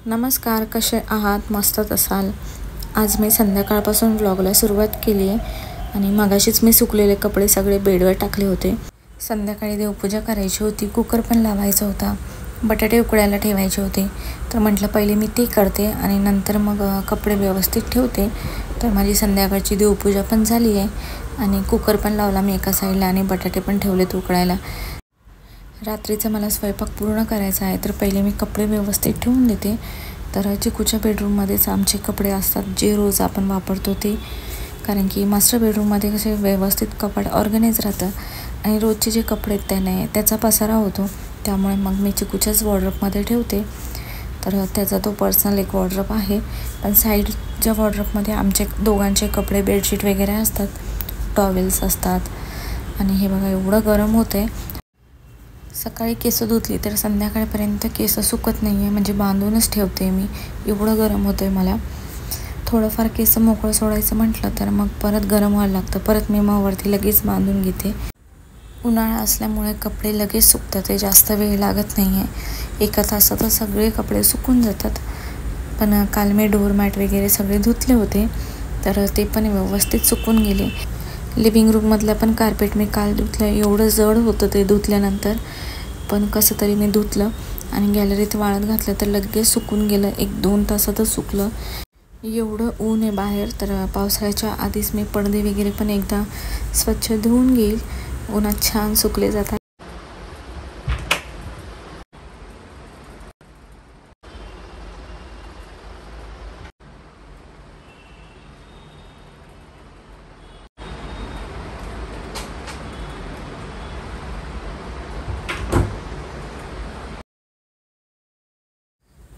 नमस्कार, कसे आहात? मस्तच असाल. आज मी संध्याकाळपासून व्लॉगला सुरुवात केली आहे आणि मगाशीच मी सुकलेले कपडे सगळे बेडवर टाकले होते. संध्याकाळी देवपूजा करायची होती, कुकर पण लावायचा होता, बटाटे उकडायला ठेवायचे होते. तर म्हटलं पहिले मी ते करते आणि नंतर मग कपडे व्यवस्थित ठेवते. तर माझी संध्याकाळची देवपूजा पण झाली आहे आणि कुकर पण लावला मी एका साईडला आणि बटाटे पण ठेवलेत उकडायला. रात्रीचा मला स्वयंपाक पूर्ण करायचा आहे, तर पहिले मी कपडे व्यवस्थित ठेवून देते. तर चिकूच्या बेडरूममध्येच आमचे कपडे असतात जे रोज आपण वापरतो ते, कारण की मास्टर बेडरूममध्ये कसे व्यवस्थित कपाट ऑर्गनाईज राहतं आणि रोजचे जे कपडे आहेत त्याचा पसारा होतो. त्यामुळे मग मी चिकूच्याच वॉर्डरोबमध्ये ठेवते. तर त्याचा तो पर्सनल एक वॉर्डरोब आहे, पण साईडच्या वॉर्डरोबमध्ये आमचे दोघांचे कपडे, बेडशीट वगैरे असतात, टॉवेल्स असतात. आणि हे बघा एवढं गरम होतं आहे. सकाळी केस धुतली तर संध्याकाळपर्यंत केस सुकत नाही आहे, म्हणजे बांधूनच ठेवते मी, एवढं गरम होतं आहे मला. थोडंफार केस मोकळं सोडायचं म्हटलं तर मग परत गरम व्हायला लागतं, परत मी मग वरती लगेच बांधून घेते. उन्हाळा असल्यामुळे कपडे लगेच सुकतात, ते जास्त वेळ लागत नाही आहे, 1 तासात सगळे कपडे सुकून जातात. पण काल मी डोअरमॅट वगैरे सगळे धुतले होते, तर ते पण व्यवस्थित सुकून गेले. लिव्हिंग रूममधलं पण कार्पेट मी काल धुतलं, एवढं जड होतं ते धुतल्यानंतर, पण कसं तरी मी धुतलं आणि गॅलरीत वाळत घातलं तर लगेच सुकून गेलं, 1-2 तासातच सुकलं. एवढं ऊन आहे बाहेर, तर पावसाळ्याच्या आधीच मी पडदे वगैरे पण एकदा स्वच्छ धुवून घेईल, उन्हात छान सुकले जातात.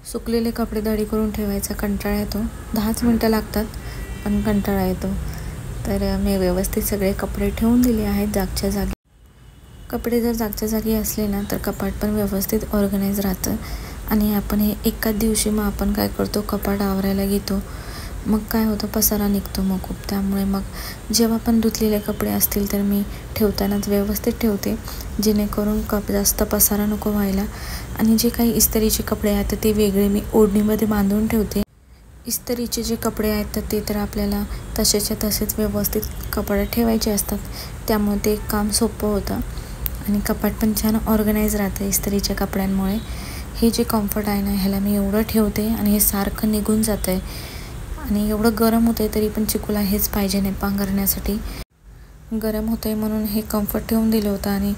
सुकलेले कपडे दडी करून ठेवायचा कंटाळा येतो, 10च मिनटं लागतात पण कंटाळा येतो. तर मी व्यवस्थित सगळे कपडे ठेवून दिले आहेत जागच्या जागी. कपडे जर जागच्या जागी असले ना तर कपाट पण व्यवस्थित ऑर्गनाईज राहतं. आणि आपण हे एकाच दिवशी मग आपण काय करतो, कपाट आवरायला घेतो, मग काय होतं, पसारा निघतो मग खूप. त्यामुळे मग जेव्हा पण धुतलेले कपडे असतील तर मी ठेवतानाच व्यवस्थित ठेवते, जेणेकरून जास्त पसारा नको व्हायला. आणि जे काही इस्त्रीचे कपडे आहेत ते वेगळे मी ओढणीमध्ये बांधून ठेवते. इस्त्रीचे जे कपडे आहेत ते तर आपल्याला तसेच्या तसेच व्यवस्थित कपाटात ठेवायचे असतात, त्यामुळे ते काम सोपं होतं आणि कपाट पण छान ऑर्गनाईज राहतं इस्त्रीच्या कपड्यांमुळे. हे जे कम्फर्ट आहे ना, ह्याला मी एवढं ठेवते आणि हे सारखं निघून जातं आहे. आणि एवढं गरम होतं आहे तरी पण चिकूला हेच पाहिजे नाही पांघरण्यासाठी. गरम होतं आहे म्हणून हे कम्फर्ट ठेवून दिलं होतं आणि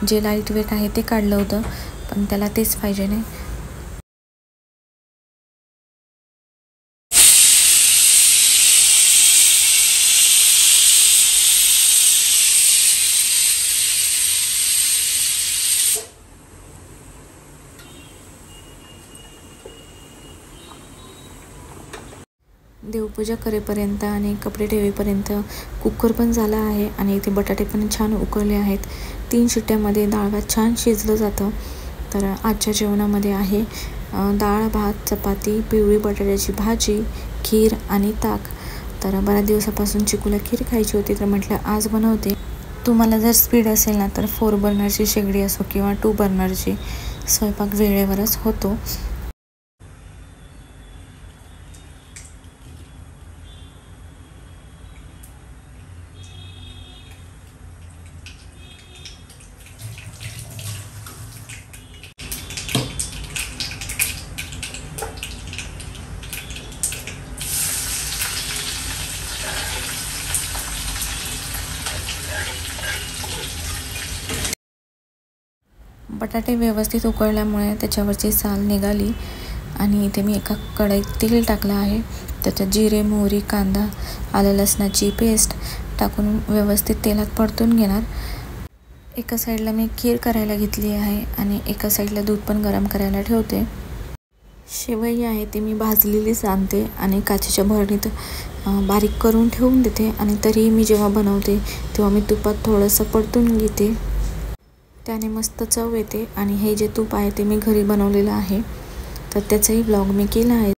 जे लाईट वेट आहे ते काढलं होतं, पण त्याला तेच पाहिजे नाही. देवपूजा करेपर्यंत आणि कपडे ठेवेपर्यंत कुकर पण झाला आहे आणि इथे बटाटे पण छान उकळले आहेत. 3 शिट्ट्यामध्ये डाळ भात छान शिजलं जातं. तर आजच्या जेवणामध्ये आहे डाळ भात, चपाती, पिवळी बटाट्याची भाजी, खीर आणि ताक. तर बऱ्याच दिवसापासून चिकूला खीर खायची होती, तर म्हटलं आज बनवते. तुम्हाला जर स्पीड असेल ना तर 4 बर्नरची शेगडी असो किंवा 2 बर्नरची, स्वयंपाक वेळेवरच होतो. बटाटे व्यवस्थित उकळल्यामुळे त्याच्यावरची साल निघाली आणि इथे मी एका कढईत तेल टाकलं आहे. त्याच्यात जिरे, मोहरी, कांदा, आलं लसणाची पेस्ट टाकून व्यवस्थित तेलात परतून घेणार. एका साईडला मी खीर करायला घेतली आहे आणि एका साईडला दूध पण गरम करायला ठेवते. शेवई आहे ती मी भाजलेलीच आणते आणि काचेच्या भरणीत बारीक करून ठेवून देते आणि तरीही मी जेव्हा बनवते तेव्हा मी तुपात थोडंसं परतून घेते, त्याने मस्त चव येते. आणि हे जे तूप आहे ते मी घरी बनवलेलं आहे, तर त्याचाही ब्लॉग मी केला आहे.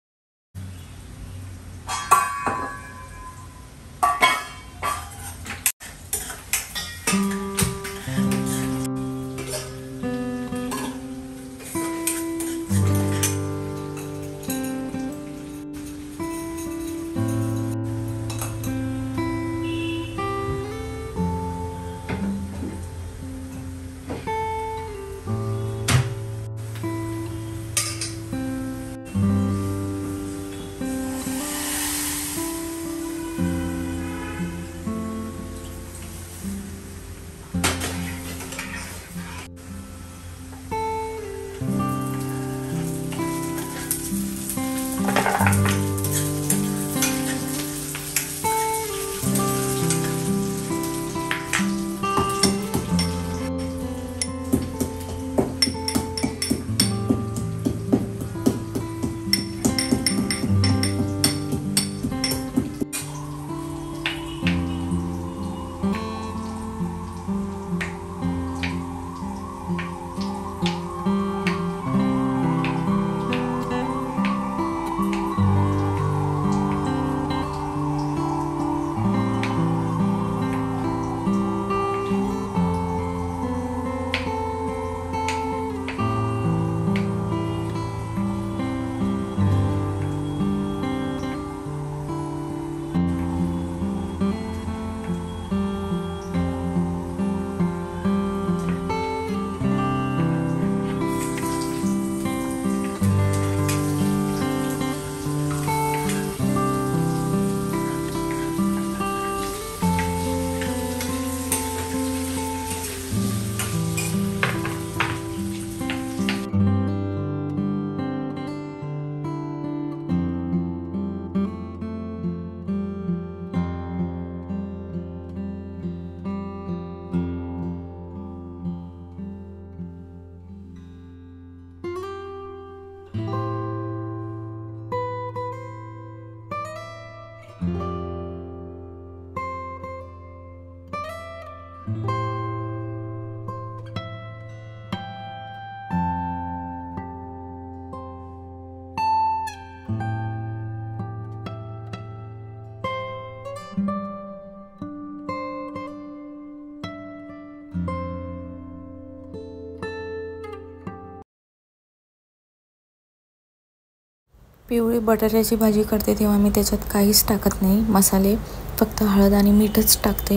पिवळी बटाट्याची भाजी करते तेव्हा मी त्याच्यात काहीच टाकत नाही मसाले, फक्त हळद आणि मीठच टाकते.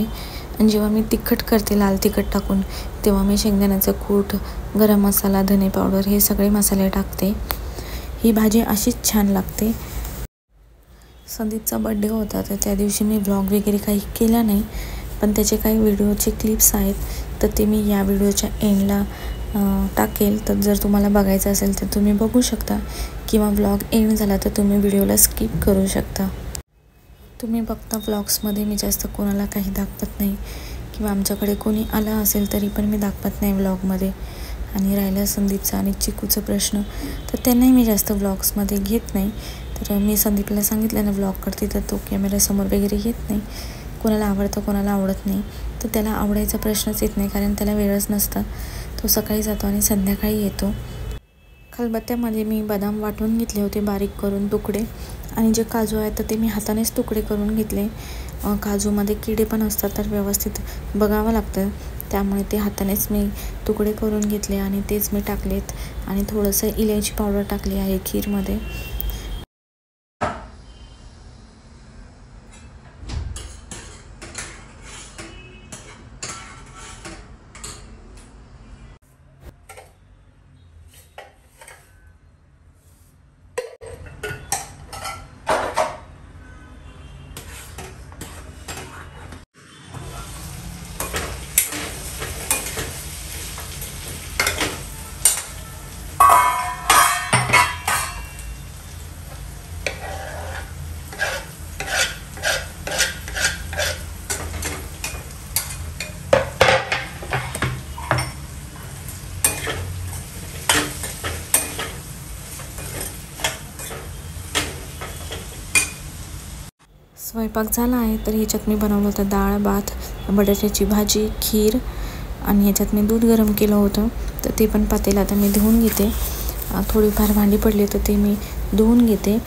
आणि जेव्हा मी तिखट करते लाल तिखट टाकून, तेव्हा मी शेंगदाण्याचं कूट, गरम मसाला, धने पावडर हे सगळे मसाले टाकते. ही भाजी अशीच छान लागते. संदीपचा बड्डे होता तर त्या दिवशी मी व्लॉग वगैरे काही केला नाही, पण त्याचे काही व्हिडिओचे क्लिप्स आहेत तर ते मी या व्हिडिओच्या एंडला टाकेल. तर जर तुम्हाला बघायचं असेल तर तुम्ही बघू शकता, किंवा व्लॉग एंड झाला तर तुम्ही व्हिडिओला स्किप करू शकता. तुम्ही बघता व्लॉग्समध्ये मी जास्त कोणाला काही दाखवत नाही, किंवा आमच्याकडे कोणी आलं असेल तरी पण मी दाखवत नाही व्लॉगमध्ये. आणि राहिला संदीपचा आणि चिकूचा प्रश्न, तर त्यांनाही मी जास्त व्लॉग्समध्ये घेत नाही. तर मी संदीपला सांगितलं ना व्लॉग करते तर तो कॅमेऱ्यासमोर वगैरे येत नाही. कोणाला आवडतं कोणाला आवडत नाही, तर त्याला आवडायचा प्रश्नच येत नाही, कारण त्याला वेळच नसतं. तो सकाळी जातो आणि संध्याकाळी येतो. खलबत्त्यामध्ये मी बदाम वाटून घेतले होते बारीक करून तुकडे, आणि जे काजू आहेत तर ते मी हातानेच तुकडे करून घेतले. काजूमध्ये किडे पण असतात तर व्यवस्थित बघावं लागतं, त्यामुळे ते हातानेच मी तुकडे करून घेतले आणि तेच मी टाकलेत. आणि थोडंसं इलायची पावडर टाकली आहे खीरमध्ये. स्वयंपाक झाला आहे. तर ह्याच्यात मी बनवलं होतं डाळ भात, बटाट्याची भाजी, खीर, आणि ह्याच्यात मी दूध गरम केलं होतं. तर ते पण पातेलं आता मी धुवून घेते. थोडीफार भांडी पडली तर ते मी धुवून घेते.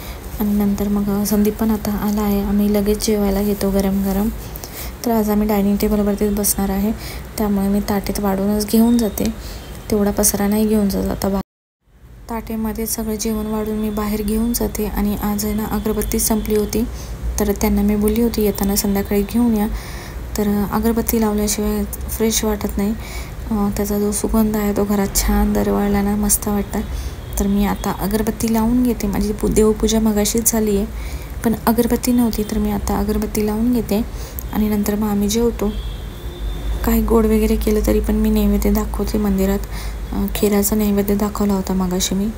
आणि नंतर मग संदीप पण आता आला आहे, आम्ही लगेच जेवायला घेतो गरम गरम. तर आज आम्ही डायनिंग टेबलवरतीच बसणार आहे, त्यामुळे मी ताटेत वाढूनच घेऊन जाते. तेवढा पसारा नाही घेऊन जात आता. ताटेमध्ये सगळं जेवण वाढून मी बाहेर घेऊन जाते. आणि आज आहे ना अगरबत्ती संपली होती, तर त्यांना मी बोलली होती येताना संध्याकाळी घेऊन या. तर अगरबत्ती लावल्याशिवाय फ्रेश वाटत नाही. त्याचा जो सुगंध आहे तो घरात छान दरवळला ना मस्त वाटतं. तर मी आता अगरबत्ती लावून घेते. माझी देवपूजा मगाशीच झाली आहे, पण अगरबत्ती नव्हती, तर मी आता अगरबत्ती लावून घेते. आणि नंतर मग आम्ही जेवतो. काही गोड वगैरे केलं तरी पण मी नैवेद्य दाखवते मंदिरात. खिराचा नैवेद्य दाखवला होता मगाशी मी.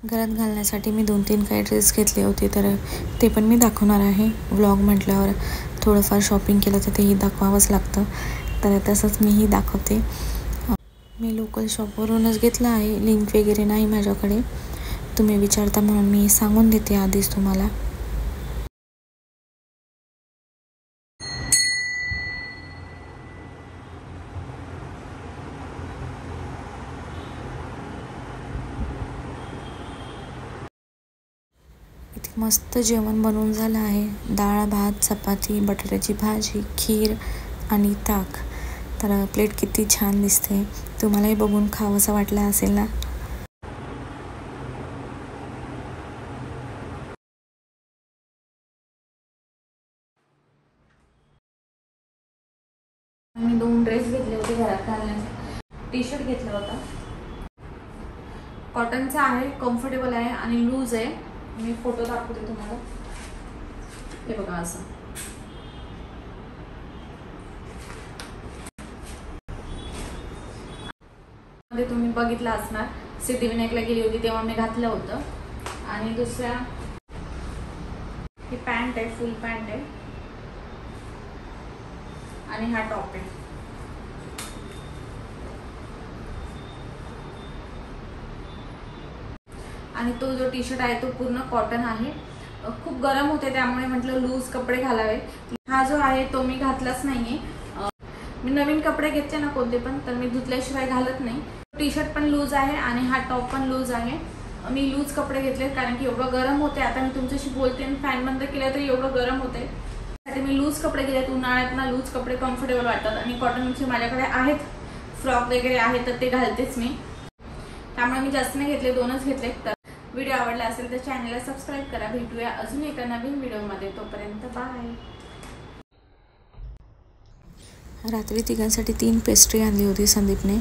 घरात घालण्यासाठी मी 2-3 काही ड्रेस घेतले होते, तर ते पण मी दाखवणार आहे. व्लॉग म्हटल्यावर थोडंफार शॉपिंग केलं तर तेही दाखवावंच लागतं, तर तसंच मीही दाखवते. मी लोकल शॉपवरूनच घेतलं आहे, लिंक वगैरे नाही माझ्याकडे. तुम्ही विचारता म्हणून मी सांगून देते आधीच तुम्हाला. मस्त जेवण बनवून झालं आहे. डाळ भात, चपाती, बटाट्याची भाजी, खीर आणि ताक. तर प्लेट किती छान दिसते, तुम्हालाही बघून खावंसं वाटलं असेल ना. मी 2 ड्रेस घेतले होते घरात घालण्याचे. टी शर्ट घेतला होता, कॉटनचा आहे, कम्फर्टेबल आहे आणि लूज आहे. मी फोटो दाखवते तुम्हाला. हे बघा असं. मध्ये तुम्ही बघितलं असणार, सिद्धिविनायकला गेली होती तेव्हा मी घातलं होतं. आणि दुसऱ्या ही पॅन्ट आहे, फुल पॅन्ट आहे, आणि हा टॉप आहे. आणि तो जो टी शर्ट आहे तो पूर्ण कॉटन आहे. खूप गरम होते त्यामुळे म्हटलं लूज कपडे घालावे. हा जो आहे तो मी घातलाच नाहीये. मी नवीन कपडे घेतले ना कोणते पण, तर मी धुतल्याशिवाय घालत नाही. टी शर्ट पण लूज आहे आणि हा टॉप पण लूज आहे. मी लूज कपडे घेतले कारण की एवढं गरम होते. आता मी तुमच्याशी बोलते आणि फॅन बंद केला तरी एवढं गरम होते, त्यासाठी मी लूज कपडे घेतले. उन्हाळ्यात ना लूज कपडे कम्फर्टेबल वाटतात. आणि कॉटनचे माझ्याकडे आहेत, फ्रॉक वगैरे आहेत, तर ते घालतेच मी. त्यामुळे मी जास्त नाही घेतले, 2च घेतले. तर व्हिडिओ आवडला असेल तर चॅनलला सबस्क्राईब करा. भेटूया अजून एका नवीन व्हिडिओमध्ये. तोपर्यंत बाय. रात्री तिघांसाठी 3 पेस्ट्री आणली होती संदीपने,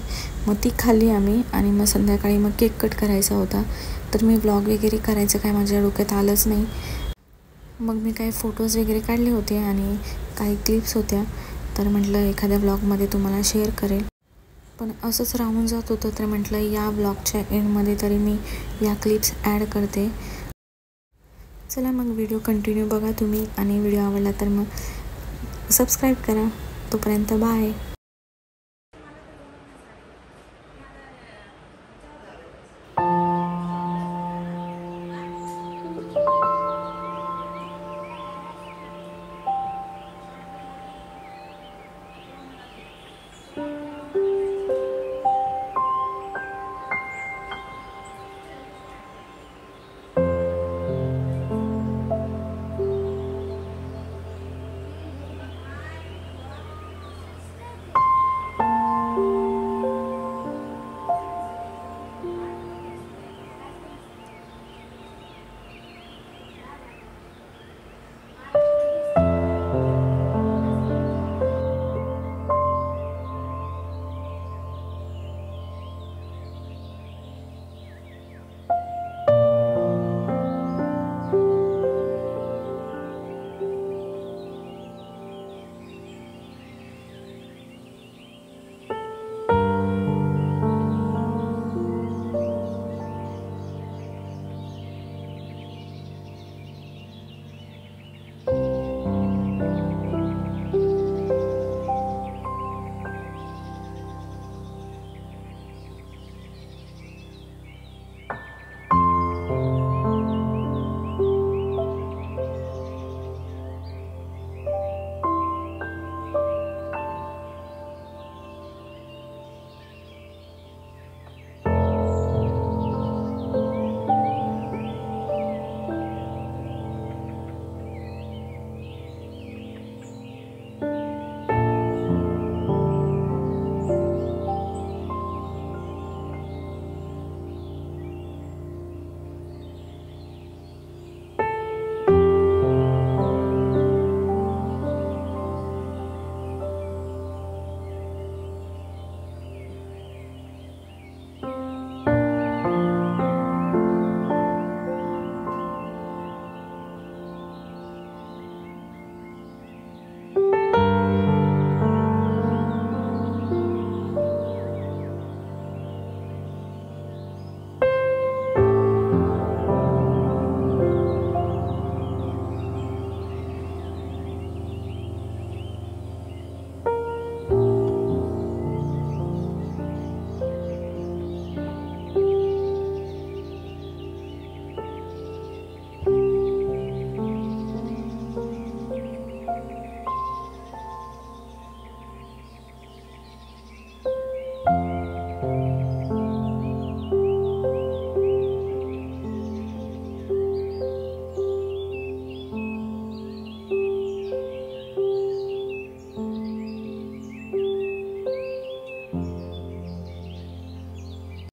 मग ती खाल्ली आम्ही. आणि मग संध्याकाळी मग केक कट करायचा होता, तर मी व्लॉग वगैरे करायचं काय माझ्या डोक्यात आलंच नाही. मग मी काही फोटोज वगैरे काढले होते आणि काही क्लिप्स होत्या, तर म्हटलं एखाद्या व्लॉगमध्ये तुम्हाला शेअर करेल. पण असंच राहून जात होतं, तर म्हटलं या व्लॉगच्या एंडमध्ये तरी मी या क्लिप्स ॲड करते. चला मग व्हिडिओ कंटिन्यू बघा तुम्ही, आणि व्हिडिओ आवडला तर मग सबस्क्राईब करा. तोपर्यंत बाय.